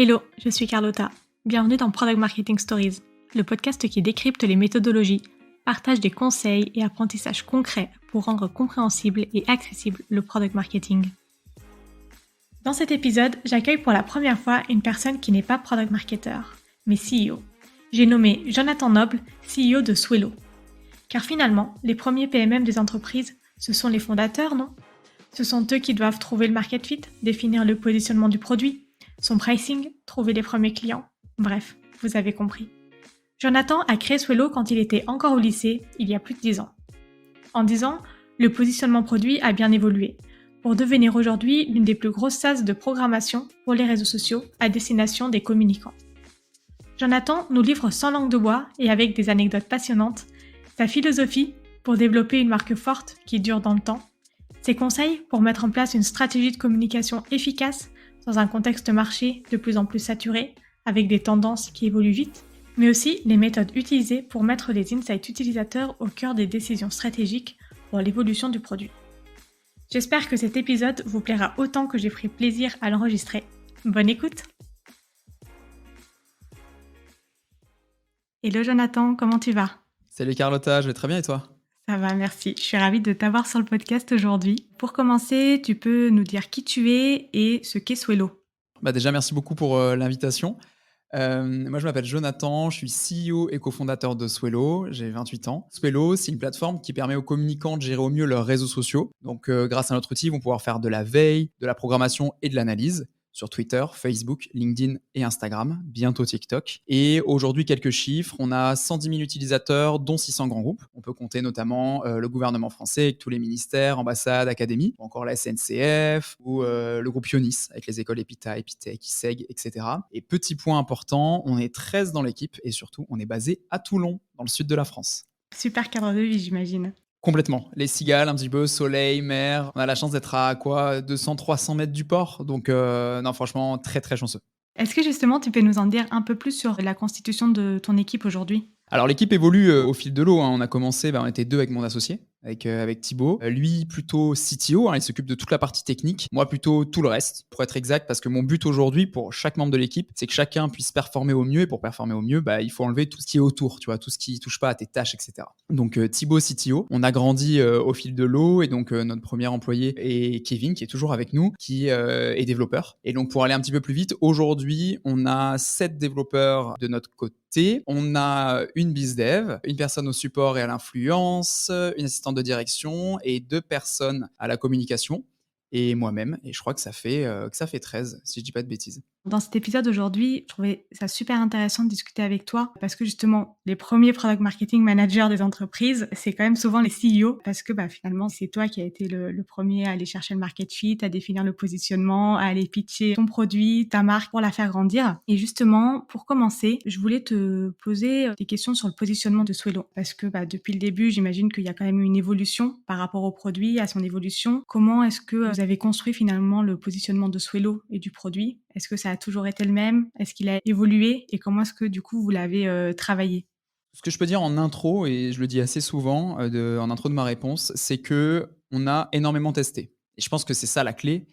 Hello, je suis Carlotta. Bienvenue dans Product Marketing Stories, le podcast qui décrypte les méthodologies, partage des conseils et apprentissages concrets pour rendre compréhensible et accessible le product marketing. Dans cet épisode, j'accueille pour la première fois une personne qui n'est pas product marketer, mais CEO. J'ai nommé Jonathan Noble, CEO de Swelo. Car finalement, les premiers PMM des entreprises, ce sont les fondateurs, non ? Ce sont eux qui doivent trouver le market fit, définir le positionnement du produit, son pricing, trouver les premiers clients. Bref, vous avez compris. Jonathan a créé Swelo quand il était encore au lycée, il y a plus de 10 ans. En 10 ans, le positionnement produit a bien évolué, pour devenir aujourd'hui l'une des plus grosses SaaS de programmation pour les réseaux sociaux à destination des communicants. Jonathan nous livre sans langue de bois et avec des anecdotes passionnantes, sa philosophie pour développer une marque forte qui dure dans le temps, ses conseils pour mettre en place une stratégie de communication efficace dans un contexte marché de plus en plus saturé, avec des tendances qui évoluent vite, mais aussi les méthodes utilisées pour mettre les insights utilisateurs au cœur des décisions stratégiques pour l'évolution du produit. J'espère que cet épisode vous plaira autant que j'ai pris plaisir à l'enregistrer. Bonne écoute! Hello Jonathan, comment tu vas? Salut Carlotta, je vais très bien et toi? Ça va, merci. Je suis ravie de t'avoir sur le podcast aujourd'hui. Pour commencer, tu peux nous dire qui tu es et ce qu'est Swelo. Déjà, merci beaucoup pour l'invitation. Moi, je m'appelle Jonathan, je suis CEO et cofondateur de Swelo, j'ai 28 ans. Swelo, c'est une plateforme qui permet aux communicants de gérer au mieux leurs réseaux sociaux. Donc, grâce à notre outil, ils vont pouvoir faire de la veille, de la programmation et de l'analyse sur Twitter, Facebook, LinkedIn et Instagram, bientôt TikTok. Et aujourd'hui, quelques chiffres, on a 110 000 utilisateurs, dont 600 grands groupes. On peut compter notamment le gouvernement français avec tous les ministères, ambassades, académies, ou encore la SNCF, ou le groupe Ionis avec les écoles Epita, Epitech, ISEG, etc. Et petit point important, on est 13 dans l'équipe et surtout, on est basé à Toulon, dans le sud de la France. Super cadre de vie, j'imagine. Complètement. Les cigales, un petit peu, soleil, mer. On a la chance d'être à 200-300 mètres du port. Donc, non, franchement, très, très chanceux. Est-ce que justement tu peux nous en dire un peu plus sur la constitution de ton équipe aujourd'hui ? Alors, l'équipe évolue au fil de l'eau. On a commencé, on était 2 avec mon associé, avec Thibaut. Lui, plutôt CTO, il s'occupe de toute la partie technique. Moi, plutôt tout le reste, pour être exact, parce que mon but aujourd'hui, pour chaque membre de l'équipe, c'est que chacun puisse performer au mieux. Et pour performer au mieux, il faut enlever tout ce qui est autour, tu vois, tout ce qui touche pas à tes tâches, etc. Donc, Thibaut, CTO. On a grandi au fil de l'eau. Et donc, notre premier employé est Kevin, qui est toujours avec nous, qui est développeur. Et donc, pour aller un petit peu plus vite, aujourd'hui, on a 7 développeurs de notre côté. On a une bizdev, une personne au support et à l'influence, une assistante de direction et 2 personnes à la communication et moi-même. Et je crois que ça fait 13, si je dis pas de bêtises. Dans cet épisode aujourd'hui, je trouvais ça super intéressant de discuter avec toi parce que justement, les premiers product marketing managers des entreprises, c'est quand même souvent les CEO parce que finalement, c'est toi qui as été le premier à aller chercher le market fit, à définir le positionnement, à aller pitcher ton produit, ta marque pour la faire grandir. Et justement, pour commencer, je voulais te poser des questions sur le positionnement de Swelo parce que depuis le début, j'imagine qu'il y a quand même eu une évolution par rapport au produit, à son évolution. Comment est-ce que vous avez construit finalement le positionnement de Swelo et du produit ? Est-ce que ça a toujours été le même ? Est-ce qu'il a évolué ? Et comment est-ce que du coup vous l'avez travaillé ? Ce que je peux dire en intro, et je le dis assez souvent en intro de ma réponse, c'est que on a énormément testé. Et je pense que c'est ça la clé,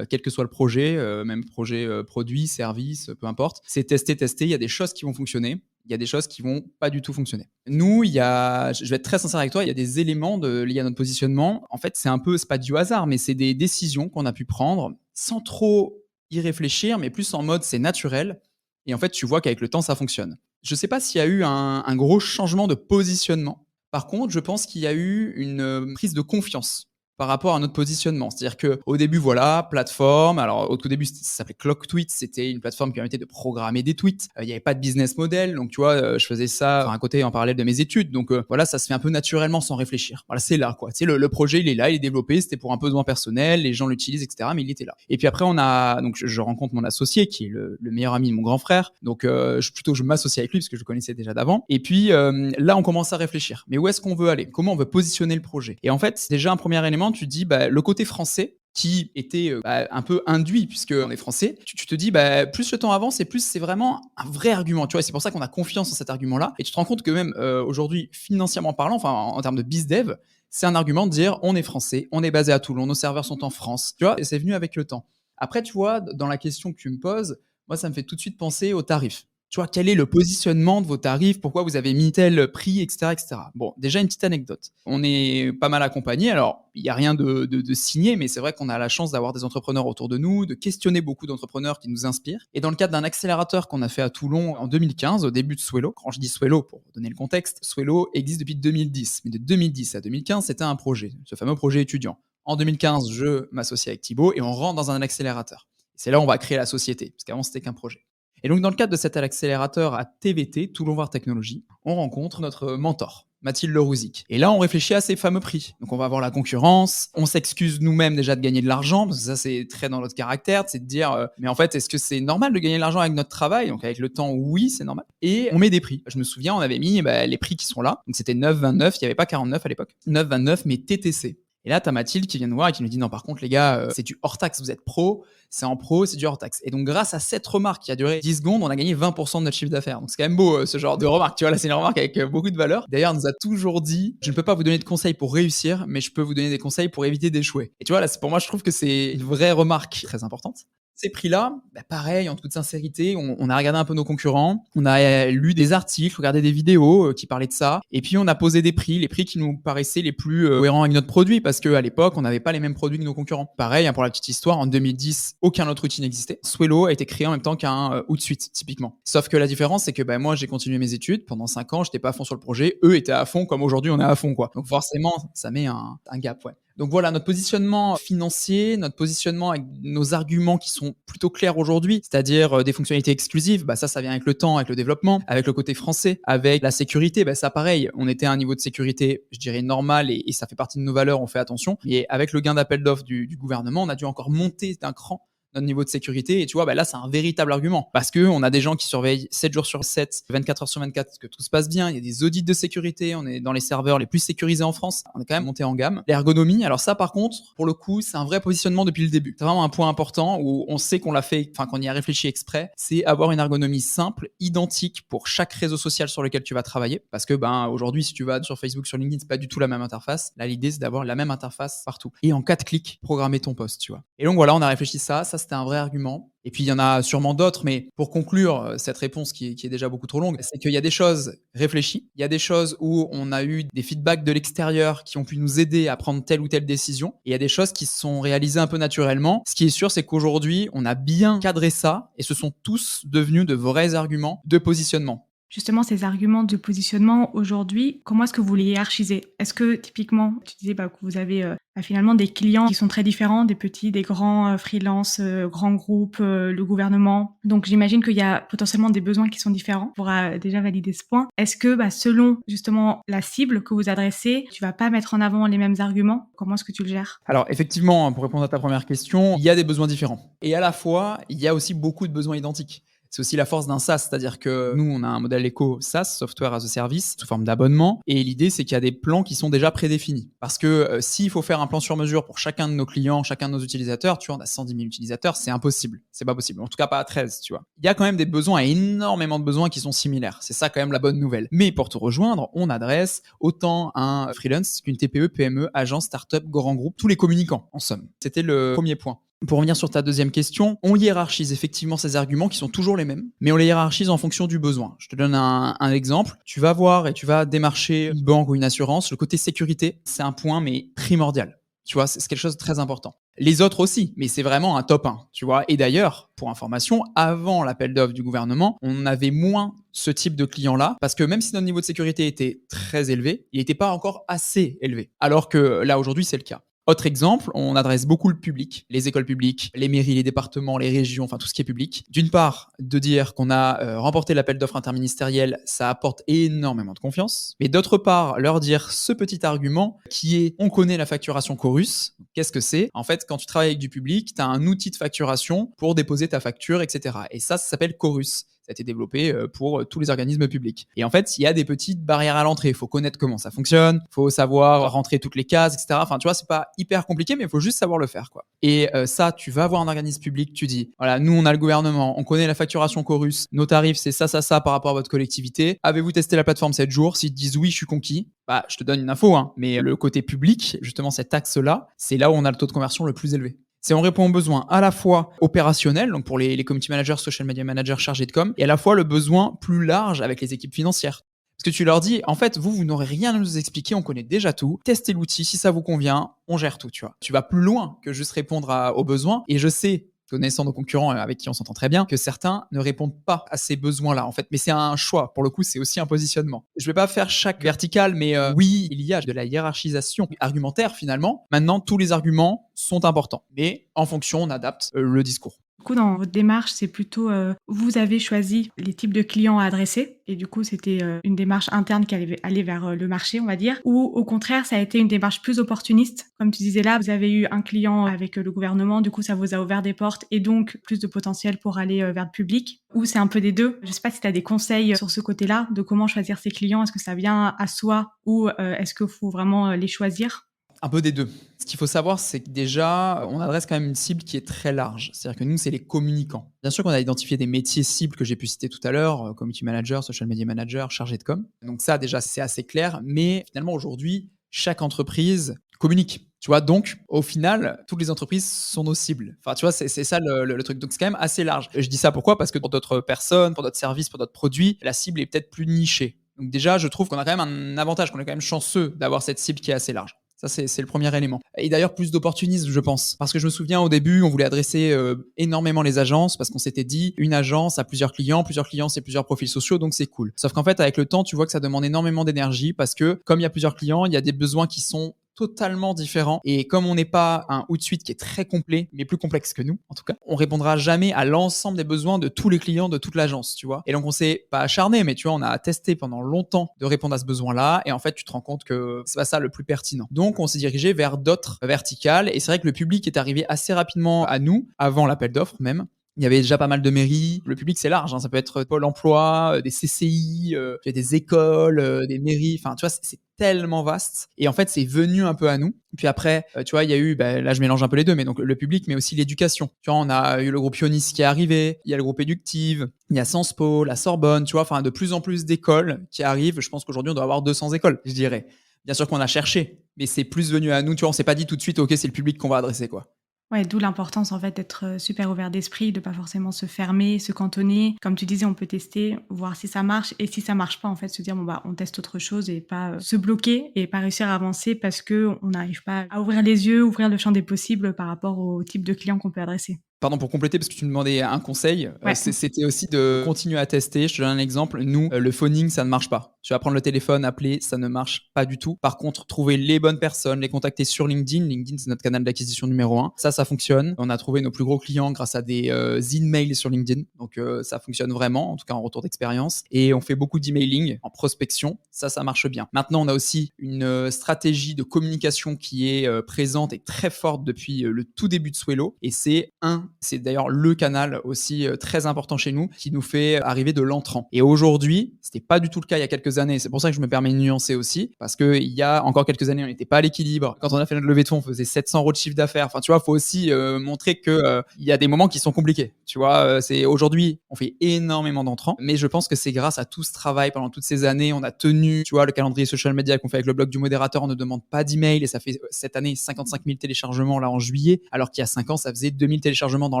quel que soit le projet, même projet produit, service, peu importe. C'est tester, tester. Il y a des choses qui vont fonctionner, il y a des choses qui vont pas du tout fonctionner. Nous, je vais être très sincère avec toi, il y a des éléments liés à notre positionnement. En fait, c'est pas du hasard, mais c'est des décisions qu'on a pu prendre sans trop y réfléchir, mais plus en mode c'est naturel. Et en fait, tu vois qu'avec le temps, ça fonctionne. Je ne sais pas s'il y a eu un gros changement de positionnement. Par contre, je pense qu'il y a eu une prise de confiance par rapport à notre positionnement. C'est-à-dire qu'au début, plateforme. Alors, au tout début, ça s'appelait ClockTweets. C'était une plateforme qui permettait de programmer des tweets. Il n'y avait pas de business model. Donc, tu vois, je faisais ça à côté en parallèle de mes études. Donc, ça se fait un peu naturellement sans réfléchir. Voilà, c'est là, quoi. Tu sais, le projet, il est là, il est développé. C'était pour un besoin personnel. Les gens l'utilisent, etc. Mais il était là. Et puis après, donc, je rencontre mon associé qui est le meilleur ami de mon grand frère. Donc, je m'associe avec lui parce que je le connaissais déjà d'avant. Et puis, là, on commence à réfléchir. Mais où est-ce qu'on veut aller? Comment on veut positionner le projet? Et en fait, c'est déjà un premier élément. Tu te dis, le côté français qui était un peu induit puisqu'on est français, tu te dis, plus le temps avance et plus c'est vraiment un vrai argument. Tu vois, c'est pour ça qu'on a confiance en cet argument-là. Et tu te rends compte que même aujourd'hui, financièrement parlant, enfin en termes de bizdev, c'est un argument de dire, on est français, on est basé à Toulon, nos serveurs sont en France. Tu vois, et c'est venu avec le temps. Après, tu vois, dans la question que tu me poses, moi, ça me fait tout de suite penser aux tarifs. Tu vois, quel est le positionnement de vos tarifs? Pourquoi vous avez mis tel prix, et cetera, et cetera. Bon, déjà une petite anecdote. On est pas mal accompagnés. Alors, il y a rien de signé, mais c'est vrai qu'on a la chance d'avoir des entrepreneurs autour de nous, de questionner beaucoup d'entrepreneurs qui nous inspirent. Et dans le cadre d'un accélérateur qu'on a fait à Toulon en 2015, au début de Swello, quand je dis Swello, pour donner le contexte, Swello existe depuis 2010. Mais de 2010 à 2015, c'était un projet, ce fameux projet étudiant. En 2015, je m'associe avec Thibaut et on rentre dans un accélérateur. C'est là où on va créer la société, parce qu'avant, c'était qu'un projet. Et donc, dans le cadre de cet accélérateur à TVT, Toulon Voir Technologies, on rencontre notre mentor, Mathilde Lerouzic. Et là, on réfléchit à ces fameux prix. Donc, on va voir la concurrence, on s'excuse nous-mêmes déjà de gagner de l'argent, parce que ça, c'est très dans notre caractère, c'est de dire, mais en fait, est-ce que c'est normal de gagner de l'argent avec notre travail? Donc, avec le temps, oui, c'est normal. Et on met des prix. Je me souviens, on avait mis les prix qui sont là. Donc, c'était 9,29, il n'y avait pas 49 à l'époque. 9,29, mais TTC. Et là, tu as Mathilde qui vient nous voir et qui nous dit non, par contre, les gars, c'est du hors taxe, vous êtes pro, c'est en pro, c'est du hors taxe. Et donc, grâce à cette remarque qui a duré 10 secondes, on a gagné 20% de notre chiffre d'affaires. Donc, c'est quand même beau ce genre de remarque. Tu vois, là, c'est une remarque avec beaucoup de valeur. D'ailleurs, elle nous a toujours dit je ne peux pas vous donner de conseils pour réussir, mais je peux vous donner des conseils pour éviter d'échouer. Et tu vois, là, pour moi, je trouve que c'est une vraie remarque très importante. Ces prix-là, pareil, en toute sincérité, on a regardé un peu nos concurrents, on a lu des articles, regardé des vidéos qui parlaient de ça, et puis on a posé des prix, les prix qui nous paraissaient les plus cohérents avec notre produit, parce qu'à l'époque, on n'avait pas les mêmes produits que nos concurrents. Pareil, pour la petite histoire, en 2010, aucun autre outil n'existait. Swello a été créé en même temps qu'un Hootsuite, typiquement. Sauf que la différence, c'est que moi, j'ai continué mes études pendant 5 ans, j'étais pas à fond sur le projet, eux étaient à fond comme aujourd'hui on est à fond, quoi. Donc forcément, ça met un gap, ouais. Donc voilà, notre positionnement financier, notre positionnement avec nos arguments qui sont plutôt clairs aujourd'hui, c'est-à-dire des fonctionnalités exclusives, ça vient avec le temps, avec le développement, avec le côté français, avec la sécurité, ça pareil, on était à un niveau de sécurité, je dirais normal et ça fait partie de nos valeurs, on fait attention. Et avec le gain d'appel d'offres du gouvernement, on a dû encore monter d'un cran notre niveau de sécurité. Et tu vois, là, c'est un véritable argument parce qu'on a des gens qui surveillent 7 jours sur 7, 24 heures sur 24, que tout se passe bien. Il y a des audits de sécurité. On est dans les serveurs les plus sécurisés en France. On est quand même monté en gamme. L'ergonomie, alors ça, par contre, pour le coup, c'est un vrai positionnement depuis le début. C'est vraiment un point important où on sait qu'on l'a fait, qu'on y a réfléchi exprès. C'est avoir une ergonomie simple, identique pour chaque réseau social sur lequel tu vas travailler. Parce que, aujourd'hui, si tu vas sur Facebook, sur LinkedIn, c'est pas du tout la même interface. Là, l'idée, c'est d'avoir la même interface partout. Et en 4 clics, programmer ton post, tu vois. Et donc, voilà, on a réfléchi ça. Ça, c'était un vrai argument. Et puis, il y en a sûrement d'autres, mais pour conclure cette réponse qui est déjà beaucoup trop longue, c'est qu'il y a des choses réfléchies, il y a des choses où on a eu des feedbacks de l'extérieur qui ont pu nous aider à prendre telle ou telle décision, et il y a des choses qui se sont réalisées un peu naturellement. Ce qui est sûr, c'est qu'aujourd'hui, on a bien cadré ça, et ce sont tous devenus de vrais arguments de positionnement. Justement, ces arguments de positionnement aujourd'hui, comment est-ce que vous les hiérarchisez? Est-ce que typiquement, tu disais que vous avez finalement des clients qui sont très différents, des petits, des grands, freelance, grands groupes, le gouvernement. Donc j'imagine qu'il y a potentiellement des besoins qui sont différents. On pourra déjà valider ce point. Est-ce que selon justement la cible que vous adressez, tu vas pas mettre en avant les mêmes arguments? Comment est-ce que tu le gères? Alors effectivement, pour répondre à ta première question, il y a des besoins différents. Et à la fois, il y a aussi beaucoup de besoins identiques. C'est aussi la force d'un SaaS, c'est-à-dire que nous, on a un modèle éco SaaS, Software as a Service, sous forme d'abonnement. Et l'idée, c'est qu'il y a des plans qui sont déjà prédéfinis. Parce que s'il faut faire un plan sur mesure pour chacun de nos clients, chacun de nos utilisateurs, tu vois, on a 110 000 utilisateurs, c'est impossible. C'est pas possible. En tout cas, pas à 13, tu vois. Il y a quand même des besoins, énormément de besoins qui sont similaires. C'est ça quand même la bonne nouvelle. Mais pour te rejoindre, on adresse autant un freelance qu'une TPE, PME, agence, startup, grand groupe, tous les communicants, en somme. C'était le premier point. Pour revenir sur ta deuxième question, on hiérarchise effectivement ces arguments qui sont toujours les mêmes, mais on les hiérarchise en fonction du besoin. Je te donne un exemple. Tu vas voir et tu vas démarcher une banque ou une assurance. Le côté sécurité, c'est un point mais primordial. Tu vois, c'est quelque chose de très important. Les autres aussi, mais c'est vraiment un top 1, tu vois. Et d'ailleurs, pour information, avant l'appel d'offres du gouvernement, on avait moins ce type de clients-là, parce que même si notre niveau de sécurité était très élevé, il n'était pas encore assez élevé. Alors que là, aujourd'hui, c'est le cas. Autre exemple, on adresse beaucoup le public, les écoles publiques, les mairies, les départements, les régions, enfin tout ce qui est public. D'une part, de dire qu'on a remporté l'appel d'offres interministériel, ça apporte énormément de confiance. Mais d'autre part, leur dire ce petit argument qui est on connaît la facturation Chorus. Qu'est-ce que c'est? En fait, quand tu travailles avec du public, tu as un outil de facturation pour déposer ta facture, etc. Et ça s'appelle Chorus. Ça a été développé pour tous les organismes publics. Et en fait, il y a des petites barrières à l'entrée. Il faut connaître comment ça fonctionne, il faut savoir rentrer toutes les cases, etc. Enfin, tu vois, c'est pas hyper compliqué, mais il faut juste savoir le faire, quoi. Et ça, tu vas voir un organisme public, tu dis, voilà, nous, on a le gouvernement, on connaît la facturation Chorus, nos tarifs, c'est ça, par rapport à votre collectivité. Avez-vous testé la plateforme 7 jours? S'ils te disent oui, je suis conquis, je te donne une info, mais le côté public, justement, cet axe-là, c'est là où on a le taux de conversion le plus élevé. C'est on répond aux besoins à la fois opérationnels, donc pour les community managers, social media managers chargés de com, et à la fois le besoin plus large avec les équipes financières. Parce que tu leur dis, en fait, vous n'aurez rien à nous expliquer, on connaît déjà tout. Testez l'outil, si ça vous convient, on gère tout, tu vois. Tu vas plus loin que juste répondre aux besoins. Et je sais, connaissant nos concurrents avec qui on s'entend très bien, que certains ne répondent pas à ces besoins-là, en fait. Mais c'est un choix. Pour le coup, c'est aussi un positionnement. Je vais pas faire chaque verticale, mais oui, il y a de la hiérarchisation argumentaire, finalement. Maintenant, tous les arguments sont importants. Mais en fonction, on adapte le discours. Du coup, dans votre démarche, c'est plutôt, vous avez choisi les types de clients à adresser et du coup, c'était, une démarche interne qui allait aller vers, le marché, on va dire? Ou au contraire, ça a été une démarche plus opportuniste? Comme tu disais là, vous avez eu un client avec, le gouvernement, du coup, ça vous a ouvert des portes et donc plus de potentiel pour aller, vers le public? Ou c'est un peu des 2? Je sais pas si tu as des conseils sur ce côté-là, de comment choisir ses clients? Est-ce que ça vient à soi ou, est-ce qu'il faut vraiment, les choisir? Un peu des deux. Ce qu'il faut savoir, c'est que déjà, on adresse quand même une cible qui est très large. C'est-à-dire que nous, c'est les communicants. Bien sûr qu'on a identifié des métiers cibles que j'ai pu citer tout à l'heure, community manager, social media manager, chargé de com. Donc ça, déjà, c'est assez clair. Mais finalement, aujourd'hui, chaque entreprise communique. Tu vois, donc, au final, toutes les entreprises sont nos cibles. Enfin, tu vois, c'est ça le truc. Donc, c'est quand même assez large. Je dis ça pourquoi? Parce que pour d'autres personnes, pour d'autres services, pour d'autres produits, la cible est peut-être plus nichée. Donc, déjà, je trouve qu'on a quand même un avantage, qu'on est quand même chanceux d'avoir cette cible qui est assez large. Ça, c'est le premier élément. Et d'ailleurs, plus d'opportunisme, je pense. Parce que je me souviens, au début, on voulait adresser énormément les agences parce qu'on s'était dit, une agence a plusieurs clients, c'est plusieurs profils sociaux, donc c'est cool. Sauf qu'en fait, avec le temps, tu vois que ça demande énormément d'énergie parce que, comme il y a plusieurs clients, il y a des besoins qui sont totalement différents. Et comme on n'est pas un Hootsuite qui est très complet, mais plus complexe que nous, en tout cas, on répondra jamais à l'ensemble des besoins de tous les clients de toute l'agence, tu vois. Et donc, on s'est pas acharné, mais tu vois, on a testé pendant longtemps de répondre à ce besoin-là. Et en fait, tu te rends compte que c'est pas ça le plus pertinent. Donc, on s'est dirigé vers d'autres verticales. Et c'est vrai que le public est arrivé assez rapidement à nous, avant l'appel d'offres même. Il y avait déjà pas mal de mairies. Le public, c'est large, hein. Ça peut être Pôle emploi, des CCI, des écoles, des mairies. Enfin, tu vois, c'est tellement vaste. Et en fait, c'est venu un peu à nous. Puis après, tu vois, il y a eu, là, je mélange un peu les deux, mais donc le public, mais aussi l'éducation. Tu vois, on a eu le groupe Ionis qui est arrivé. Il y a le groupe Éductive. Il y a Sciences Po, la Sorbonne. Tu vois, enfin, de plus en plus d'écoles qui arrivent. Je pense qu'aujourd'hui, on doit avoir 200 écoles, je dirais. Bien sûr qu'on a cherché, mais c'est plus venu à nous. Tu vois, on s'est pas dit tout de suite, OK, c'est le public qu'on va adresser, quoi. Ouais, d'où l'importance en fait d'être, super ouvert d'esprit, de pas forcément se fermer, se cantonner. Comme tu disais, on peut tester, voir si ça marche et si ça marche pas, en fait, se dire: «Bon, bah, on teste autre chose» et pas, se bloquer et pas réussir à avancer parce qu'on n'arrive pas à ouvrir les yeux, ouvrir le champ des possibles par rapport au type de client qu'on peut adresser. Pardon, pour compléter, parce que tu me demandais un conseil, Ouais. c'était aussi de continuer à tester. Je te donne un exemple. Nous, le phoning, ça ne marche pas. Tu vas prendre le téléphone, appeler, ça ne marche pas du tout. Par contre, trouver les bonnes personnes, les contacter sur LinkedIn. LinkedIn, c'est notre canal d'acquisition numéro 1. Ça fonctionne. On a trouvé nos plus gros clients grâce à des emails sur LinkedIn. Donc, ça fonctionne vraiment, en tout cas en retour d'expérience. Et on fait beaucoup d'emailing en prospection. Ça marche bien. Maintenant, on a aussi une stratégie de communication qui est présente et très forte depuis le tout début de Swello. Et c'est d'ailleurs le canal aussi très important chez nous qui nous fait arriver de l'entrant. Et aujourd'hui, c'était pas du tout le cas il y a quelques années. C'est pour ça que je me permets de nuancer aussi, parce que il y a encore quelques années, on n'était pas à l'équilibre. Quand on a fait notre levée de fonds, on faisait 700 € de chiffre d'affaires. Enfin, tu vois, faut aussi montrer que il y a des moments qui sont compliqués. Tu vois, c'est aujourd'hui, on fait énormément d'entrants, mais je pense que c'est grâce à tout ce travail pendant toutes ces années, on a tenu, tu vois, le calendrier social media qu'on fait avec le blog du modérateur, on ne demande pas d'email et ça fait cette année 55 000 téléchargements là en juillet, alors qu'il y a 5 ans, ça faisait 2000 téléchargements dans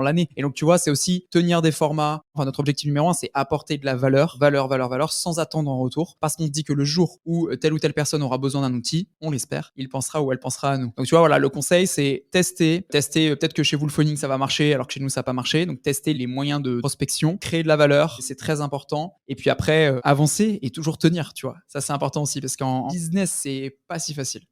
l'année. Et donc, tu vois, c'est aussi tenir des formats. Enfin, notre objectif numéro 1, c'est apporter de la valeur, sans attendre en retour. Parce qu'on se dit que le jour où telle ou telle personne aura besoin d'un outil, on l'espère, il pensera ou elle pensera à nous. Donc, tu vois, voilà, le conseil, c'est tester. Peut-être que chez vous, le phoning, ça va marcher, alors que chez nous, ça n'a pas marché. Donc, tester les moyens de prospection, créer de la valeur, c'est très important. Et puis après, avancer et toujours tenir, tu vois. Ça, c'est important aussi parce qu'en business, c'est pas si facile.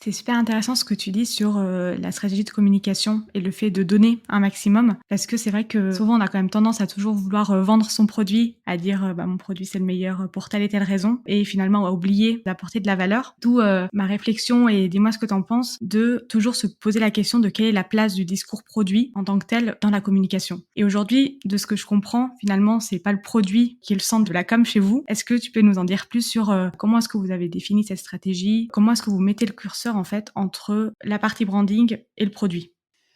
C'est super intéressant ce que tu dis sur, la stratégie de communication et le fait de donner un maximum. Parce que c'est vrai que souvent on a quand même tendance à toujours vouloir, vendre son produit, à dire, «Bah, mon produit c'est le meilleur, pour telle et telle raison» et finalement à oublier d'apporter de la valeur. D'où, ma réflexion et dis-moi ce que tu en penses, de toujours se poser la question de quelle est la place du discours produit en tant que tel dans la communication. Et aujourd'hui, de ce que je comprends, finalement, c'est pas le produit qui est le centre de la com chez vous. Est-ce que tu peux nous en dire plus sur, comment est-ce que vous avez défini cette stratégie? Comment est-ce que vous mettez le curseur en fait entre la partie branding et le produit?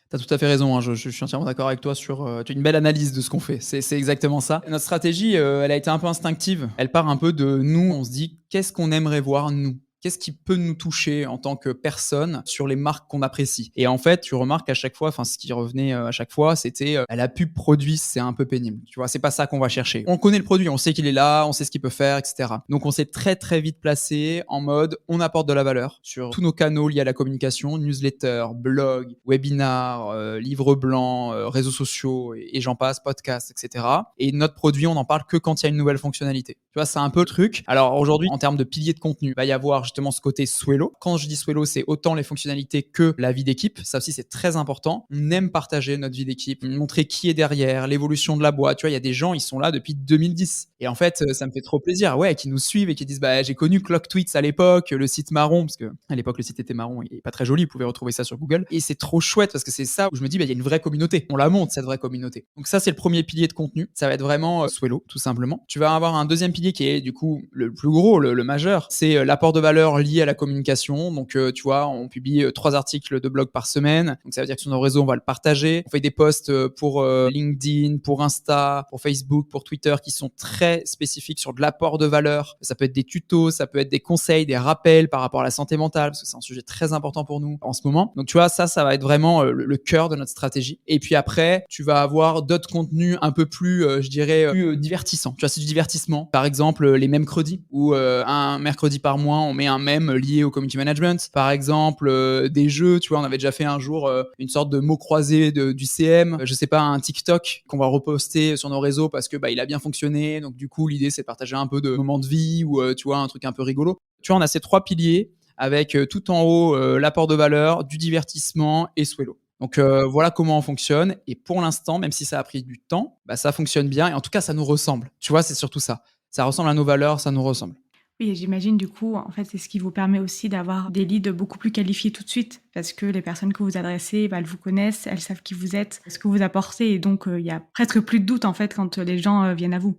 Tu as tout à fait raison, hein, je suis entièrement d'accord avec toi sur tu as une belle analyse de ce qu'on fait. C'est exactement ça. Notre stratégie, elle a été un peu instinctive. Elle part un peu de nous, on se dit: «Qu'est-ce qu'on aimerait voir nous?» Qu'est-ce qui peut nous toucher en tant que personne sur les marques qu'on apprécie? Et en fait, tu remarques à chaque fois, ce qui revenait à chaque fois, c'était la pub produit, c'est un peu pénible. Tu vois, c'est pas ça qu'on va chercher. On connaît le produit, on sait qu'il est là, on sait ce qu'il peut faire, etc. Donc, on s'est très très vite placé en mode, on apporte de la valeur sur tous nos canaux liés à la communication, newsletter, blog, webinar, livre blanc, réseaux sociaux et j'en passe, podcast, etc. Et notre produit, on n'en parle que quand il y a une nouvelle fonctionnalité. Tu vois, c'est un peu le truc. Alors aujourd'hui, en termes de piliers de contenu, il va y avoir justement ce côté Swello. Quand je dis Swello, c'est autant les fonctionnalités que la vie d'équipe. Ça aussi, c'est très important. On aime partager notre vie d'équipe, montrer qui est derrière, l'évolution de la boîte. Tu vois, il y a des gens, ils sont là depuis 2010. Et en fait, ça me fait trop plaisir, ouais, qui nous suivent et qui disent, j'ai connu Clock Tweets à l'époque, le site marron, parce que à l'époque, le site était marron, il est pas très joli. Vous pouvez retrouver ça sur Google. Et c'est trop chouette parce que c'est ça où je me dis, il y a une vraie communauté. On la monte, cette vraie communauté. Donc ça, c'est le premier pilier de contenu. Ça va être vraiment Swello, tout simplement. Tu vas avoir un deuxième pilier qui est du coup le plus gros, le majeur. C'est l'apport de valeur lié à la communication. Donc, tu vois, on publie 3 articles de blog par semaine. Donc, ça veut dire que sur nos réseaux, on va le partager. On fait des posts pour LinkedIn, pour Insta, pour Facebook, pour Twitter qui sont très spécifiques sur de l'apport de valeur. Ça peut être des tutos, ça peut être des conseils, des rappels par rapport à la santé mentale, parce que c'est un sujet très important pour nous en ce moment. Donc, tu vois, ça va être vraiment le cœur de notre stratégie. Et puis après, tu vas avoir d'autres contenus un peu plus, je dirais, plus divertissants. Tu vois, c'est du divertissement. Par exemple, les mercredis, où un mercredi par mois, on met un mème lié au community management. Par exemple, des jeux, tu vois, on avait déjà fait un jour une sorte de mot croisé du CM. Je sais pas, un TikTok qu'on va reposter sur nos réseaux parce que il a bien fonctionné. Donc du coup, l'idée, c'est de partager un peu de moments de vie ou tu vois, un truc un peu rigolo. Tu vois, on a ces 3 piliers avec tout en haut l'apport de valeur, du divertissement et Swello. Donc voilà comment on fonctionne. Et pour l'instant, même si ça a pris du temps, ça fonctionne bien. Et en tout cas, ça nous ressemble. Tu vois, c'est surtout ça. Ça ressemble à nos valeurs, ça nous ressemble. Oui, et j'imagine du coup, en fait, c'est ce qui vous permet aussi d'avoir des leads beaucoup plus qualifiés tout de suite, parce que les personnes que vous adressez, elles vous connaissent, elles savent qui vous êtes, ce que vous apportez, et donc il y a presque plus de doute en fait quand les gens viennent à vous.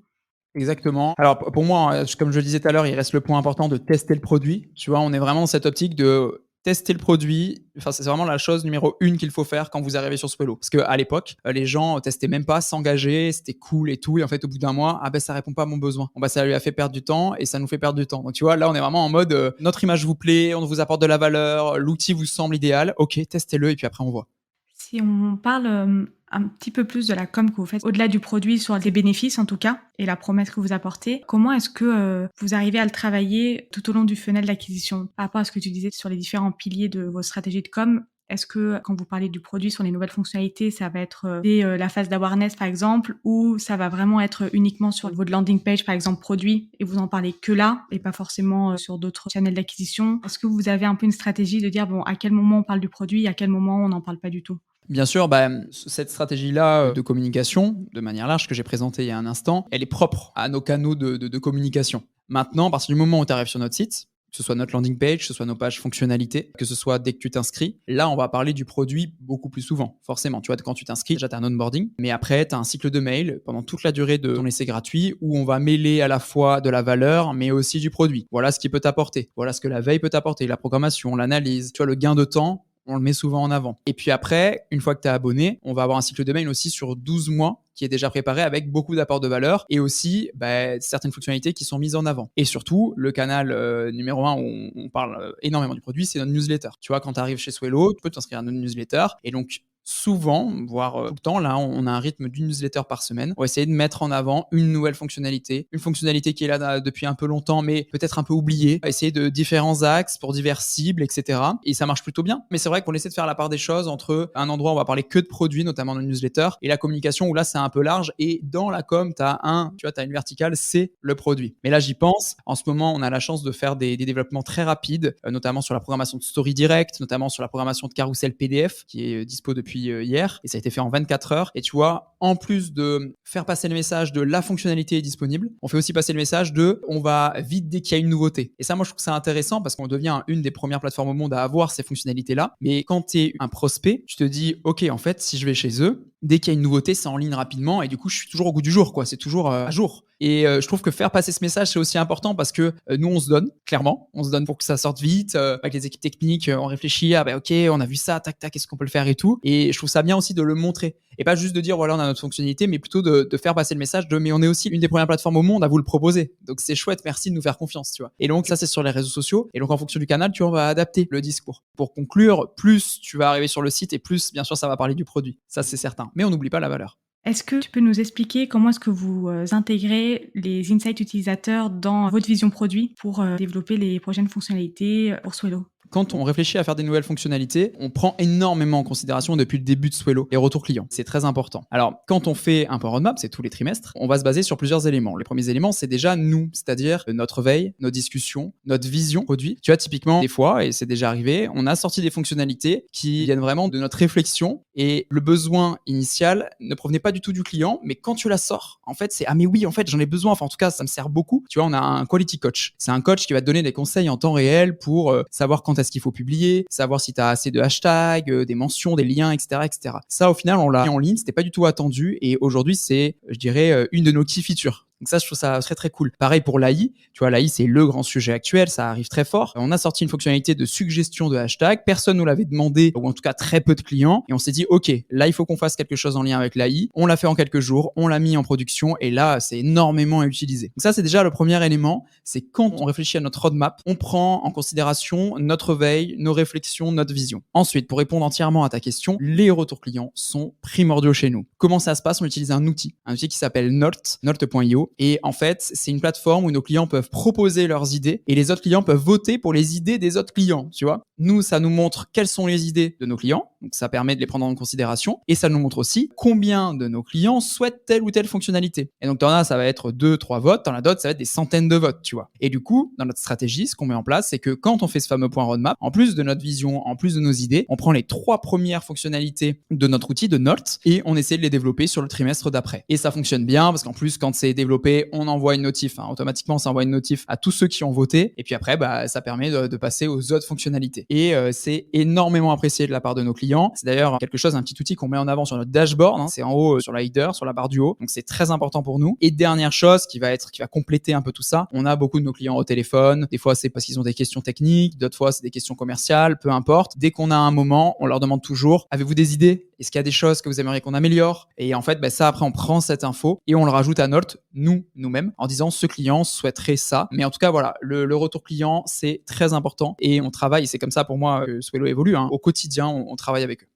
Exactement. Alors pour moi, comme je le disais tout à l'heure, il reste le point important de tester le produit. Tu vois, on est vraiment dans cette optique de tester le produit. Enfin, c'est vraiment la chose numéro 1 qu'il faut faire quand vous arrivez sur Swello. Parce qu'à l'époque, les gens testaient même pas, s'engageaient, c'était cool et tout. Et en fait, au bout d'un mois, ça répond pas à mon besoin. Bon, ça lui a fait perdre du temps et ça nous fait perdre du temps. Donc tu vois, là, on est vraiment en mode, notre image vous plaît, on vous apporte de la valeur, l'outil vous semble idéal. Ok, testez-le et puis après on voit. Si on parle un petit peu plus de la com que vous faites, au-delà du produit, sur les bénéfices en tout cas, et la promesse que vous apportez, comment est-ce que vous arrivez à le travailler tout au long du funnel d'acquisition? Par rapport à ce que tu disais sur les différents piliers de vos stratégies de com, est-ce que quand vous parlez du produit sur les nouvelles fonctionnalités, ça va être dès la phase d'awareness par exemple, ou ça va vraiment être uniquement sur votre landing page par exemple produit, et vous en parlez que là, et pas forcément sur d'autres channels d'acquisition? Est-ce que vous avez un peu une stratégie de dire, bon, à quel moment on parle du produit, à quel moment on n'en parle pas du tout? Bien sûr, cette stratégie-là de communication, de manière large, que j'ai présentée il y a un instant, elle est propre à nos canaux de communication. Maintenant, à partir du moment où tu arrives sur notre site, que ce soit notre landing page, que ce soit nos pages fonctionnalités, que ce soit dès que tu t'inscris, là, on va parler du produit beaucoup plus souvent, forcément. Tu vois, quand tu t'inscris, déjà, tu as un onboarding, mais après, tu as un cycle de mail pendant toute la durée de ton essai gratuit où on va mêler à la fois de la valeur, mais aussi du produit. Voilà ce qui peut t'apporter. Voilà ce que la veille peut t'apporter, la programmation, l'analyse, tu vois, le gain de temps. On le met souvent en avant. Et puis après, une fois que tu es abonné, on va avoir un cycle de mail aussi sur 12 mois qui est déjà préparé avec beaucoup d'apports de valeur et aussi certaines fonctionnalités qui sont mises en avant. Et surtout, le canal numéro 1 où on parle énormément du produit, c'est notre newsletter. Tu vois, quand tu arrives chez Swello, tu peux t'inscrire à notre newsletter et donc souvent, voire tout le temps, là, on a un rythme d'une newsletter par semaine. On va essayer de mettre en avant une nouvelle fonctionnalité, une fonctionnalité qui est là depuis un peu longtemps, mais peut-être un peu oubliée. On va essayer de différents axes pour diverses cibles, etc. Et ça marche plutôt bien. Mais c'est vrai qu'on essaie de faire la part des choses entre un endroit où on va parler que de produits, notamment dans le newsletter, et la communication où là, c'est un peu large. Et dans la com, tu as une verticale, c'est le produit. Mais là, j'y pense. En ce moment, on a la chance de faire des développements très rapides, notamment sur la programmation de story direct, notamment sur la programmation de carousel PDF, qui est dispo depuis hier, et ça a été fait en 24 heures. Et tu vois, en plus de faire passer le message de la fonctionnalité est disponible, on fait aussi passer le message de on va vite dès qu'il y a une nouveauté. Et ça, moi, je trouve que c'est intéressant parce qu'on devient une des premières plateformes au monde à avoir ces fonctionnalités-là. Mais quand tu es un prospect, tu te dis, ok, en fait, si je vais chez eux, Dès qu'il y a une nouveauté, c'est en ligne rapidement et du coup, je suis toujours au goût du jour, quoi. C'est toujours à jour. Et je trouve que faire passer ce message, c'est aussi important parce que nous, on se donne, clairement. On se donne pour que ça sorte vite. Avec les équipes techniques, on réfléchit, OK, on a vu ça, tac, tac, est-ce qu'on peut le faire et tout. Et je trouve ça bien aussi de le montrer. Et pas juste de dire, voilà, on a notre fonctionnalité, mais plutôt de faire passer le message mais on est aussi une des premières plateformes au monde à vous le proposer. Donc, c'est chouette, merci de nous faire confiance, tu vois. Et donc, ça, c'est sur les réseaux sociaux. Et donc, en fonction du canal, tu vois, on va adapter le discours. Pour conclure, plus tu vas arriver sur le site et plus, bien sûr, ça va parler du produit. Ça, c'est certain. Mais on n'oublie pas la valeur. Est-ce que tu peux nous expliquer comment est-ce que vous intégrez les insights utilisateurs dans votre vision produit pour développer les prochaines fonctionnalités pour Swello? Quand on réfléchit à faire des nouvelles fonctionnalités, on prend énormément en considération depuis le début de Swello les retours clients. C'est très important. Alors, quand on fait un point roadmap, c'est tous les trimestres, on va se baser sur plusieurs éléments. Les premiers éléments, c'est déjà nous, c'est-à-dire notre veille, nos discussions, notre vision produit. Tu vois, typiquement, des fois, et c'est déjà arrivé, on a sorti des fonctionnalités qui viennent vraiment de notre réflexion et le besoin initial ne provenait pas du tout du client, mais quand tu la sors, en fait, c'est « Ah mais oui, en fait, j'en ai besoin. » Enfin, en tout cas, ça me sert beaucoup. Tu vois, on a un quality coach. C'est un coach qui va te donner des conseils en temps réel pour savoir quand est-ce qu'il faut publier, savoir si tu as assez de hashtags, des mentions, des liens, etc., etc. Ça, au final, on l'a mis en ligne, c'était pas du tout attendu et aujourd'hui, c'est, je dirais, une de nos key features. Donc ça, je trouve ça très très cool. Pareil pour l'AI. Tu vois, l'AI, c'est le grand sujet actuel. Ça arrive très fort. On a sorti une fonctionnalité de suggestion de hashtag. Personne nous l'avait demandé, ou en tout cas très peu de clients. Et on s'est dit, OK, là, il faut qu'on fasse quelque chose en lien avec l'AI. On l'a fait en quelques jours. On l'a mis en production. Et là, c'est énormément utilisé. Donc ça, c'est déjà le premier élément. C'est quand on réfléchit à notre roadmap, on prend en considération notre veille, nos réflexions, notre vision. Ensuite, pour répondre entièrement à ta question, les retours clients sont primordiaux chez nous. Comment ça se passe? On utilise un outil qui s'appelle Nolte.io. Et en fait, c'est une plateforme où nos clients peuvent proposer leurs idées et les autres clients peuvent voter pour les idées des autres clients, tu vois. Nous, ça nous montre quelles sont les idées de nos clients. Donc, ça permet de les prendre en considération. Et ça nous montre aussi combien de nos clients souhaitent telle ou telle fonctionnalité. Et donc, dans là, ça va être 2, 3 votes. Dans la d'autres, ça va être des centaines de votes, tu vois. Et du coup, dans notre stratégie, ce qu'on met en place, c'est que quand on fait ce fameux point roadmap, en plus de notre vision, en plus de nos idées, on prend les 3 premières fonctionnalités de notre outil, de Nolte, et on essaie de les développer sur le trimestre d'après. Et ça fonctionne bien parce qu'en plus, quand c'est développé, on envoie une notif. Automatiquement, ça envoie une notif à tous ceux qui ont voté. Et puis après, ça permet de passer aux autres fonctionnalités. Et c'est énormément apprécié de la part de nos clients. C'est d'ailleurs un petit outil qu'on met en avant sur notre dashboard. C'est en haut sur la header, sur la barre du haut. Donc c'est très important pour nous. Et dernière chose qui va compléter un peu tout ça, on a beaucoup de nos clients au téléphone. Des fois, c'est parce qu'ils ont des questions techniques. D'autres fois, c'est des questions commerciales. Peu importe. Dès qu'on a un moment, on leur demande toujours: avez-vous des idées? Est-ce qu'il y a des choses que vous aimeriez qu'on améliore? Et en fait, ça, après, on prend cette info et on le rajoute à Nolte, nous-mêmes, en disant ce client souhaiterait ça. Mais en tout cas, voilà, le retour client, c'est très important et on travaille. C'est comme ça pour moi que Swello évolue. Au quotidien, on travaille avec eux.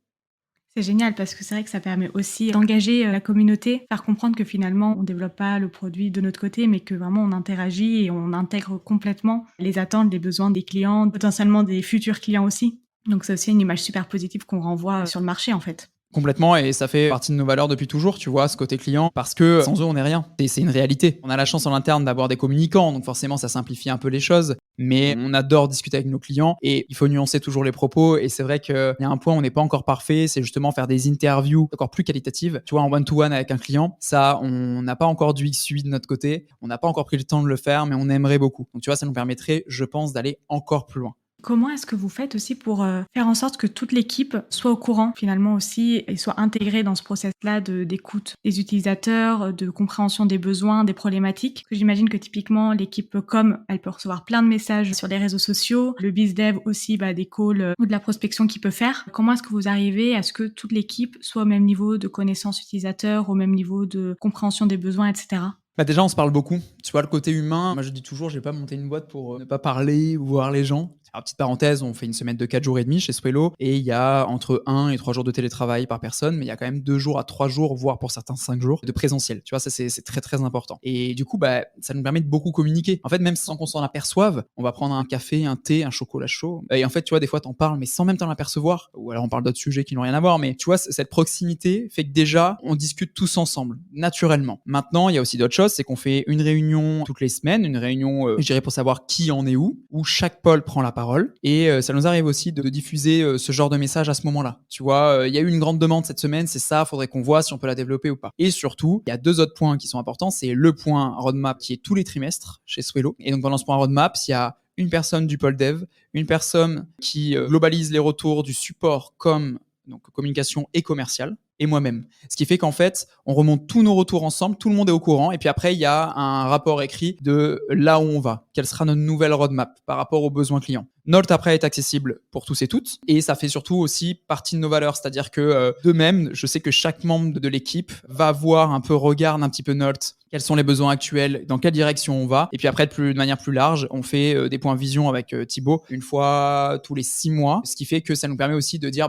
C'est génial parce que c'est vrai que ça permet aussi d'engager la communauté, faire comprendre que finalement, on ne développe pas le produit de notre côté, mais que vraiment on interagit et on intègre complètement les attentes, les besoins des clients, potentiellement des futurs clients aussi. Donc c'est aussi une image super positive qu'on renvoie sur le marché en fait. Complètement, et ça fait partie de nos valeurs depuis toujours, tu vois, ce côté client, parce que sans eux, on n'est rien. Et c'est une réalité. On a la chance en interne d'avoir des communicants, donc forcément, ça simplifie un peu les choses. Mais on adore discuter avec nos clients et il faut nuancer toujours les propos. Et c'est vrai qu'il y a un point où on n'est pas encore parfait, c'est justement faire des interviews encore plus qualitatives. Tu vois, en one-to-one avec un client, ça, on n'a pas encore du XUI de notre côté. On n'a pas encore pris le temps de le faire, mais on aimerait beaucoup. Donc tu vois, ça nous permettrait, je pense, d'aller encore plus loin. Comment est-ce que vous faites aussi pour faire en sorte que toute l'équipe soit au courant finalement aussi et soit intégrée dans ce process-là d'écoute des utilisateurs, de compréhension des besoins, des problématiques? J'imagine que typiquement l'équipe com, elle peut recevoir plein de messages sur les réseaux sociaux, le BizDev aussi des calls ou de la prospection qu'il peut faire. Comment est-ce que vous arrivez à ce que toute l'équipe soit au même niveau de connaissance utilisateur, au même niveau de compréhension des besoins, etc.? Déjà, on se parle beaucoup. Tu vois, le côté humain, moi je dis toujours, je vais pas monter une boîte pour ne pas parler ou voir les gens. Alors, petite parenthèse, on fait une semaine de 4 jours et demi chez Swello et il y a entre 1 et 3 jours de télétravail par personne, mais il y a quand même 2 jours à 3 jours, voire pour certains 5 jours de présentiel. Tu vois, ça c'est très très important. Et du coup, ça nous permet de beaucoup communiquer. En fait, même sans qu'on s'en aperçoive, on va prendre un café, un thé, un chocolat chaud. Et en fait, tu vois, des fois t'en parles, mais sans même t'en apercevoir. Ou alors on parle d'autres sujets qui n'ont rien à voir, mais tu vois, cette proximité fait que déjà, on discute tous ensemble, naturellement. Maintenant, il y a aussi d'autres choses, c'est qu'on fait une réunion toutes les semaines, une réunion, je dirais, pour savoir qui en est où chaque pôle prend la parole. Et ça nous arrive aussi de diffuser ce genre de message à ce moment-là. Tu vois, il y a eu une grande demande cette semaine, c'est ça, faudrait qu'on voit si on peut la développer ou pas. Et surtout, il y a 2 autres points qui sont importants. C'est le point roadmap qui est tous les trimestres chez Swello. Et donc pendant ce point roadmap, il y a une personne du pôle dev, une personne qui globalise les retours du support comme donc communication et commercial. et moi-même. Ce qui fait qu'en fait, on remonte tous nos retours ensemble, tout le monde est au courant, et puis après, il y a un rapport écrit de là où on va, quelle sera notre nouvelle roadmap par rapport aux besoins clients. Nolte après est accessible pour tous et toutes, et ça fait surtout aussi partie de nos valeurs, c'est-à-dire que de même, je sais que chaque membre de l'équipe va voir un peu, regarde un petit peu Nolte, quels sont les besoins actuels, dans quelle direction on va, et puis après de manière plus large, on fait des points vision avec Thibaut une fois tous les 6 mois, ce qui fait que ça nous permet aussi de dire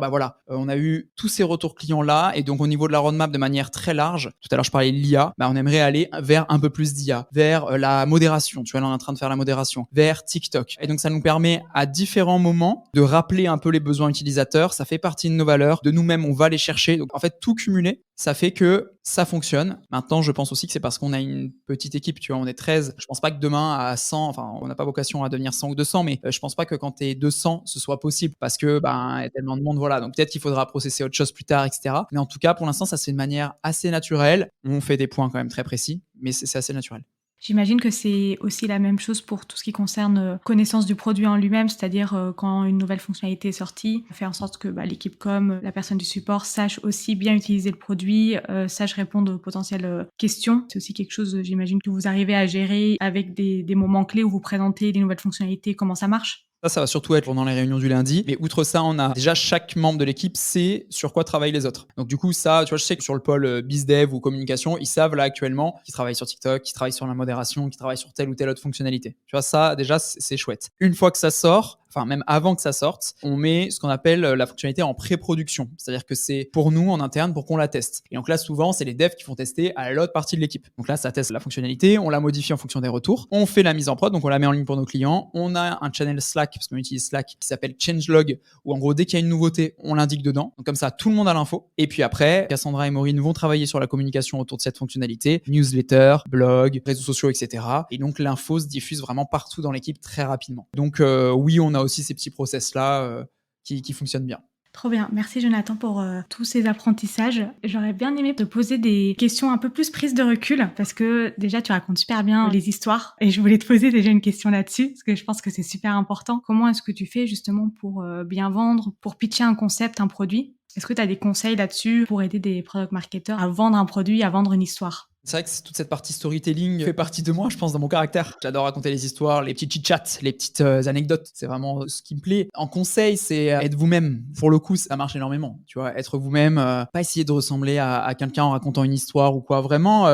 on a eu tous ces retours clients là, et donc au niveau de la roadmap de manière très large, tout à l'heure je parlais de l'IA, on aimerait aller vers un peu plus d'IA, vers la modération, tu vois là on est en train de faire la modération, vers TikTok, et donc ça nous permet à différents moments de rappeler un peu les besoins utilisateurs, ça fait partie de nos valeurs, de nous-mêmes on va les chercher, donc en fait tout cumulé, ça fait que ça fonctionne. Maintenant, je pense aussi que c'est parce qu'on a une petite équipe, tu vois, on est 13. Je pense pas que demain à 100, on n'a pas vocation à devenir 100 ou 200, mais je pense pas que quand t'es 200, ce soit possible parce que, il y a tellement de monde, voilà. Donc peut-être qu'il faudra processer autre chose plus tard, etc. Mais en tout cas, pour l'instant, ça c'est de manière assez naturelle. On fait des points quand même très précis, mais c'est assez naturel. J'imagine que c'est aussi la même chose pour tout ce qui concerne connaissance du produit en lui-même, c'est-à-dire quand une nouvelle fonctionnalité est sortie, faire en sorte que l'équipe com, la personne du support sache aussi bien utiliser le produit, sache répondre aux potentielles questions. C'est aussi quelque chose, j'imagine, que vous arrivez à gérer avec des moments clés où vous présentez les nouvelles fonctionnalités, comment ça marche. Ça va surtout être pendant les réunions du lundi. Mais outre ça, on a déjà chaque membre de l'équipe sait sur quoi travaillent les autres. Donc du coup, ça, tu vois, je sais que sur le pôle BizDev ou communication, ils savent là actuellement qu'ils travaillent sur TikTok, qu'ils travaillent sur la modération, qu'ils travaillent sur telle ou telle autre fonctionnalité. Tu vois, ça, déjà, c'est chouette. Une fois que ça sort, même avant que ça sorte, on met ce qu'on appelle la fonctionnalité en pré-production. C'est-à-dire que c'est pour nous en interne pour qu'on la teste. Et donc là, souvent, c'est les devs qui font tester à l'autre partie de l'équipe. Donc là, ça teste la fonctionnalité, on la modifie en fonction des retours, on fait la mise en prod, donc on la met en ligne pour nos clients. On a un channel Slack, parce qu'on utilise Slack, qui s'appelle Changelog, où en gros, dès qu'il y a une nouveauté, on l'indique dedans. Donc comme ça, tout le monde a l'info. Et puis après, Cassandra et Maureen vont travailler sur la communication autour de cette fonctionnalité, newsletter, blog, réseaux sociaux, etc. Et donc l'info se diffuse vraiment partout dans l'équipe très rapidement. Donc oui, on a aussi ces petits process-là qui fonctionnent bien. Trop bien. Merci Jonathan pour tous ces apprentissages. J'aurais bien aimé te poser des questions un peu plus prises de recul parce que déjà tu racontes super bien les histoires et je voulais te poser déjà une question là-dessus parce que je pense que c'est super important. Comment est-ce que tu fais justement pour bien vendre, pour pitcher un concept, un produit? Est-ce que tu as des conseils là-dessus pour aider des product marketers à vendre un produit, à vendre une histoire? C'est vrai que toute cette partie storytelling fait partie de moi, je pense, dans mon caractère. J'adore raconter les histoires, les petits chit-chats, les petites anecdotes. C'est vraiment ce qui me plaît. En conseil, c'est être vous-même. Pour le coup, ça marche énormément. Tu vois, être vous-même, pas essayer de ressembler à quelqu'un en racontant une histoire ou quoi. Vraiment,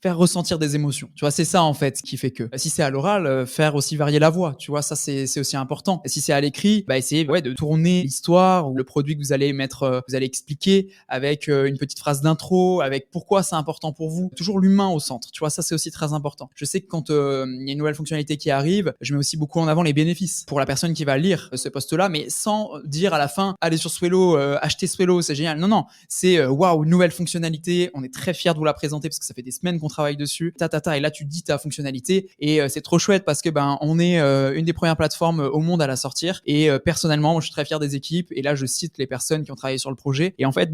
faire ressentir des émotions. Tu vois, c'est ça en fait qui fait que. Si c'est à l'oral, faire aussi varier la voix. Tu vois, ça c'est aussi important. Et si c'est à l'écrit, essayer de tourner l'histoire ou le produit que vous allez mettre, vous allez expliquer avec une petite phrase d'intro, avec pourquoi c'est important pour vous. Toujours l'humain au centre. Tu vois, ça c'est aussi très important. Je sais que quand il y a une nouvelle fonctionnalité qui arrive, je mets aussi beaucoup en avant les bénéfices pour la personne qui va lire ce post-là, mais sans dire à la fin, allez sur Swello, achetez Swello, c'est génial. Non, c'est waouh, nouvelle fonctionnalité. On est très fiers de vous la présenter parce que ça fait des semaines qu'on travaille dessus, et là tu dis ta fonctionnalité et c'est trop chouette parce que on est une des premières plateformes au monde à la sortir et personnellement moi, je suis très fier des équipes et là je cite les personnes qui ont travaillé sur le projet et en fait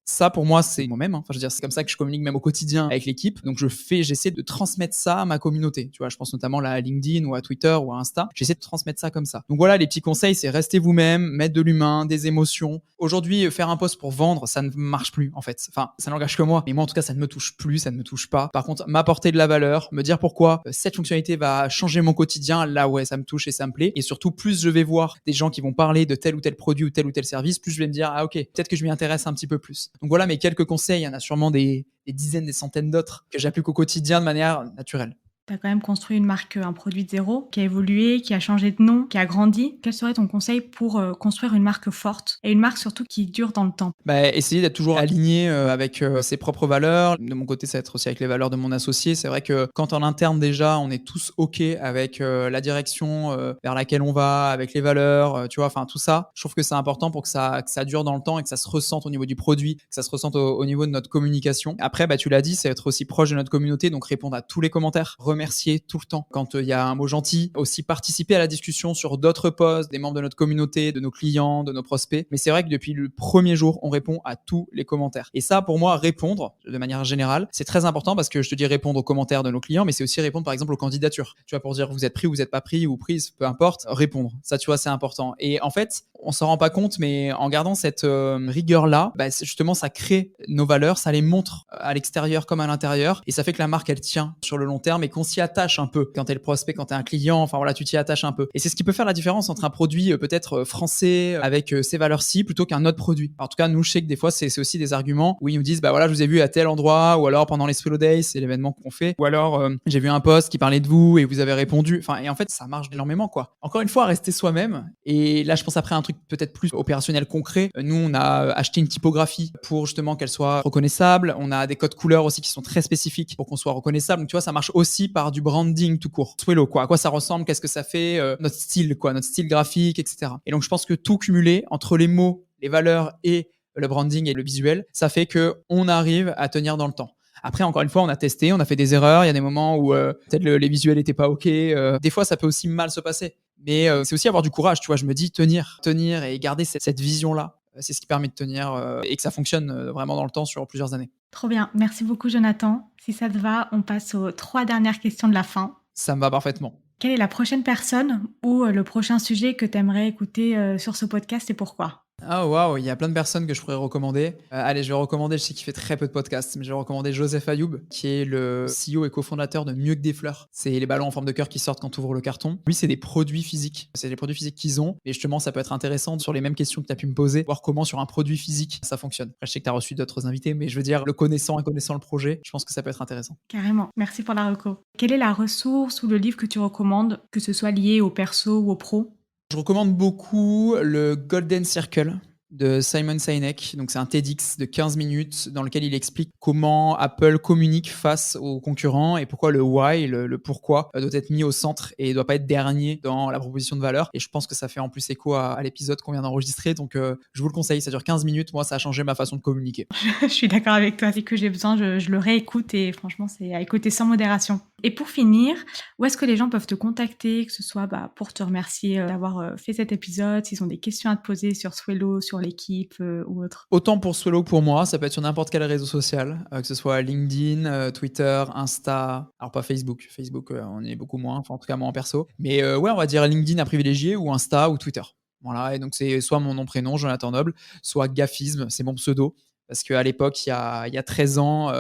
ça pour moi c'est moi-même, Enfin je veux dire c'est comme ça que je communique même au quotidien avec l'équipe, donc j'essaie de transmettre ça à ma communauté, tu vois, je pense notamment là à LinkedIn ou à Twitter ou à Insta, j'essaie de transmettre ça comme ça. Donc voilà, les petits conseils, c'est rester vous-même, mettre de l'humain, des émotions. Aujourd'hui faire un post pour vendre, ça ne marche plus en fait, ça n'engage que moi, mais moi en tout cas ça ne me touche plus, ça ne me touche pas. Par contre m'apporter de la valeur, me dire pourquoi cette fonctionnalité va changer mon quotidien, là ouais ça me touche et ça me plaît, et surtout plus je vais voir des gens qui vont parler de tel ou tel produit ou tel service, plus je vais me dire ah ok, peut-être que je m'y intéresse un petit peu plus. Donc voilà mes quelques conseils, il y en a sûrement des dizaines, des centaines d'autres que j'applique au quotidien de manière naturelle. Tu as quand même construit une marque, un produit de zéro, qui a évolué, qui a changé de nom, qui a grandi. Quel serait ton conseil pour construire une marque forte et une marque surtout qui dure dans le temps? Essayer d'être toujours aligné avec ses propres valeurs. De mon côté, ça va être aussi avec les valeurs de mon associé. C'est vrai que quand en interne déjà, on est tous OK avec la direction vers laquelle on va, avec les valeurs, tu vois, enfin tout ça. Je trouve que c'est important pour que ça dure dans le temps et que ça se ressente au niveau du produit, que ça se ressente au niveau de notre communication. Après, tu l'as dit, c'est être aussi proche de notre communauté, donc répondre à tous les commentaires, remercier tout le temps quand il y a un mot gentil, aussi participer à la discussion sur d'autres posts, des membres de notre communauté, de nos clients, de nos prospects. Mais c'est vrai que depuis le premier jour, on répond à tous les commentaires. Et ça, pour moi, répondre de manière générale, c'est très important parce que je te dis répondre aux commentaires de nos clients, mais c'est aussi répondre par exemple aux candidatures. Tu vois, pour dire vous êtes pris ou vous n'êtes pas pris ou prise, peu importe, répondre. Ça, tu vois, c'est important. Et en fait, on s'en rend pas compte, mais en gardant cette rigueur-là, justement, ça crée nos valeurs, ça les montre à l'extérieur comme à l'intérieur, et ça fait que la marque, elle tient sur le long terme et qu'on s'y attache un peu. Quand t'es le prospect, quand t'es un client, enfin voilà, tu t'y attaches un peu. Et c'est ce qui peut faire la différence entre un produit peut-être français avec ces valeurs-ci plutôt qu'un autre produit. En tout cas, nous, je sais que des fois, c'est aussi des arguments où ils nous disent, voilà, je vous ai vu à tel endroit, ou alors pendant les Swelo Days, c'est l'événement qu'on fait, ou alors j'ai vu un post qui parlait de vous et vous avez répondu. Enfin, et en fait, ça marche énormément, quoi. Encore une fois, rester soi-même. Et là, je pense après un truc peut-être plus opérationnel, concret. Nous, on a acheté une typographie pour justement qu'elle soit reconnaissable. On a des codes couleurs aussi qui sont très spécifiques pour qu'on soit reconnaissable. Donc, tu vois, ça marche aussi par du branding tout court. Swelo, quoi. À quoi ça ressemble, qu'est-ce que ça fait, notre style, quoi, notre style graphique, etc. Et donc, je pense que tout cumulé entre les mots, les valeurs et le branding et le visuel, ça fait que on arrive à tenir dans le temps. Après, encore une fois, on a testé, on a fait des erreurs. Il y a des moments où peut-être les visuels n'étaient pas OK. Des fois, ça peut aussi mal se passer. Mais c'est aussi avoir du courage, tu vois. Je me dis tenir et garder cette vision-là. C'est ce qui permet de tenir et que ça fonctionne vraiment dans le temps sur plusieurs années. Trop bien. Merci beaucoup, Jonathan. Si ça te va, on passe aux 3 dernières questions de la fin. Ça me va parfaitement. Quelle est la prochaine personne ou le prochain sujet que tu aimerais écouter sur ce podcast et pourquoi ? Ah waouh, il y a plein de personnes que je pourrais recommander. Allez, je vais recommander, je sais qu'il fait très peu de podcasts, mais je vais recommander Joseph Ayoub, qui est le CEO et cofondateur de Mieux que des fleurs. C'est les ballons en forme de cœur qui sortent quand tu ouvres le carton. Lui, c'est des produits physiques. C'est des produits physiques qu'ils ont. Et justement, ça peut être intéressant sur les mêmes questions que tu as pu me poser, voir comment sur un produit physique ça fonctionne. Après, je sais que tu as reçu d'autres invités, mais je veux dire, le connaissant et connaissant le projet, je pense que ça peut être intéressant. Carrément. Merci pour la reco. Quelle est la ressource ou le livre que tu recommandes, que ce soit lié au perso ou au pro ? Je recommande beaucoup le Golden Circle de Simon Sinek. Donc, c'est un TEDx de 15 minutes dans lequel il explique comment Apple communique face aux concurrents et pourquoi le why, le pourquoi, doit être mis au centre et ne doit pas être dernier dans la proposition de valeur. Et je pense que ça fait en plus écho à l'épisode qu'on vient d'enregistrer. Donc, je vous le conseille. Ça dure 15 minutes. Moi, ça a changé ma façon de communiquer. Je suis d'accord avec toi. Dès que j'ai besoin, je le réécoute et franchement, c'est à écouter sans modération. Et pour finir, où est-ce que les gens peuvent te contacter, que ce soit pour te remercier d'avoir fait cet épisode, s'ils ont des questions à te poser sur Swelo, sur l'équipe ou autre? Autant pour Swelo que pour moi, ça peut être sur n'importe quel réseau social, que ce soit LinkedIn, Twitter, Insta, alors pas Facebook. Facebook, on est beaucoup moins, enfin en tout cas moi en perso. Mais ouais, on va dire LinkedIn à privilégier ou Insta ou Twitter. Voilà, et donc c'est soit mon nom prénom, Jonathan Noble, soit Gaphisme, c'est mon pseudo. Parce qu'à l'époque, il y a 13 ans,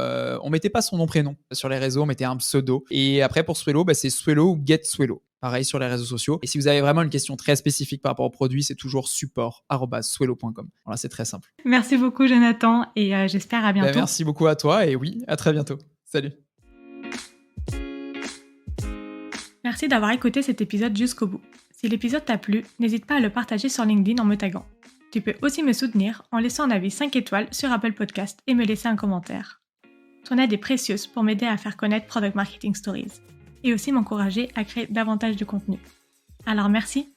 on mettait pas son nom prénom sur les réseaux, on mettait un pseudo. Et après, pour Swelo, c'est Swelo ou Get Swelo. Pareil sur les réseaux sociaux. Et si vous avez vraiment une question très spécifique par rapport au produit, c'est toujours support@swelo.com. Voilà, c'est très simple. Merci beaucoup, Jonathan, et j'espère à bientôt. Merci beaucoup à toi, et oui, à très bientôt. Salut. Merci d'avoir écouté cet épisode jusqu'au bout. Si l'épisode t'a plu, n'hésite pas à le partager sur LinkedIn en me taguant. Tu peux aussi me soutenir en laissant un avis 5 étoiles sur Apple Podcast et me laisser un commentaire. Ton aide est précieuse pour m'aider à faire connaître Product Marketing Stories et aussi m'encourager à créer davantage de contenu. Alors merci!